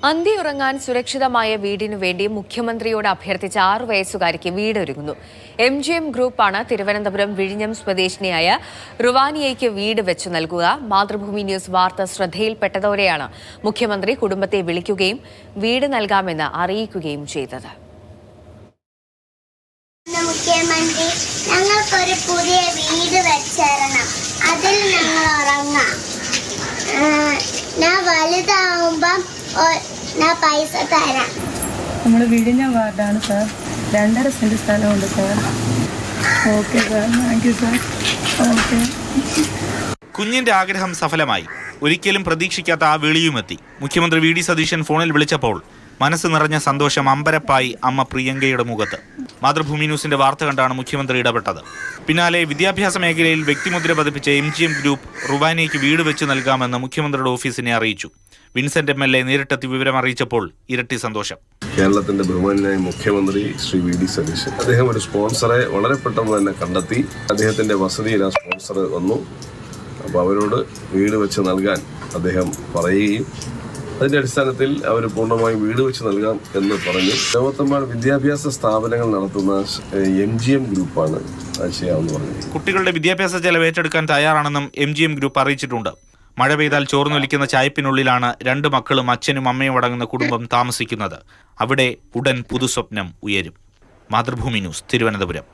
അന്തിയുറങ്ങാൻ സുരക്ഷിതമായ വീടിനു വേണ്ടി മുഖ്യമന്ത്രിയോട് അഭ്യർത്ഥിച്ച 6 വയസ്സുകാരിക്ക് വീടൊരുങ്ങുന്നു. MGM ഗ്രൂപ്പാണ് തിരുവനന്തപുരം വിഴിഞ്ഞം സ്വദേശിനിയായ റുവാനിയയ്ക്ക് വീട് വെച്ചു നൽകുക. മാതൃഭൂമി ന്യൂസ് വാർത്ത ശ്രദ്ധയിൽപ്പെട്ടതോടെയാണ് മുഖ്യമന്ത്രി കുടുംബത്തെ വിളിക്കുകയും വീട് നൽകാമെന്ന് അറിയിക്കുകയും ചെയ്തത്. മുഖ്യമന്ത്രി, ഞങ്ങൾക്കൊരു പുതിയ വീട് വെച്ചേരണം, അതിൽ ഞങ്ങൾ ഉറങ്ങാം. ഞാൻ വലുതാവുമ്പം പൈസ തരാം. നമ്മൾ വിഴിഞ്ഞ വാർഡാണ് സാർ. 2.5 സെന്റ് സ്ഥലമുണ്ട് sir. Okay sir, thank you sir. Okay. കുഞ്ഞിന്റെ ആഗ്രഹം സഫലമായി. ഒരിക്കലും പ്രതീക്ഷിക്കാത്ത ആ വിളിയുമെത്തി. മുഖ്യമന്ത്രി VD സതീശൻ ഫോണിൽ വിളിച്ചപ്പോൾ മനസ്സ് നിറഞ്ഞ സന്തോഷം അമ്പരപ്പായി അമ്മ പ്രിയങ്കയുടെ മുഖത്ത്. മാതൃഭൂമി ന്യൂസിന്റെ വാർത്ത കണ്ടാണ് മുഖ്യമന്ത്രി ഇടപെട്ടത്. പിന്നാലെ വിദ്യാഭ്യാസ മേഖലയിൽ വ്യക്തിമുദ്ര പതിപ്പിച്ച MGM ഗ്രൂപ്പ് റുവാനിയയ്ക്ക് വീട് വെച്ച് നൽകാമെന്ന് മുഖ്യമന്ത്രിയുടെ ഓഫീസിനെ അറിയിച്ചു. വിൻസെന്റ് MLA നേരിട്ടെത്തി വിവരം അറിയിച്ചപ്പോൾ ഇരട്ടി സന്തോഷം. കേരളത്തിന്റെ ബഹുമാനായ മുഖ്യമന്ത്രി ശ്രീ VD സതീശൻ അദ്ദേഹം ഒരു സ്പോൺസറെ വളരെ പെട്ടെന്ന് തന്നെ കണ്ടെത്തി. അദ്ദേഹത്തിന്റെ വസതിയിൽ ആ സ്പോൺസർ വന്നു. അപ്പോൾ അവരോട് വീട് വെച്ച് നൽകാൻ അദ്ദേഹം പറയുകയും അതിന്റെ അടിസ്ഥാനത്തിൽ അവർ പൂർണ്ണമായും വീട് വെച്ച് നൽകാം എന്ന് പറഞ്ഞു. ലോകത്തെമ്പാടും വിദ്യാഭ്യാസ സ്ഥാപനങ്ങൾ നടത്തുന്ന MGM ഗ്രൂപ്പാണ് അത് ചെയ്യാമെന്ന് പറഞ്ഞത്. കുട്ടികളുടെ വിദ്യാഭ്യാസ ചെലവ് ഏറ്റെടുക്കാൻ തയ്യാറാണെന്നും MGM ഗ്രൂപ്പ് അറിയിച്ചിട്ടുണ്ട്. മഴ പെയ്താൽ ചോർന്നൊലിക്കുന്ന ചായപ്പിനുള്ളിലാണ് 2 മക്കളും അച്ഛനും അമ്മയും അടങ്ങുന്ന കുടുംബം താമസിക്കുന്നത്. അവിടെ ഉടൻ പുതുസ്വപ്നം ഉയരും. മാതൃഭൂമി ന്യൂസ്, തിരുവനന്തപുരം.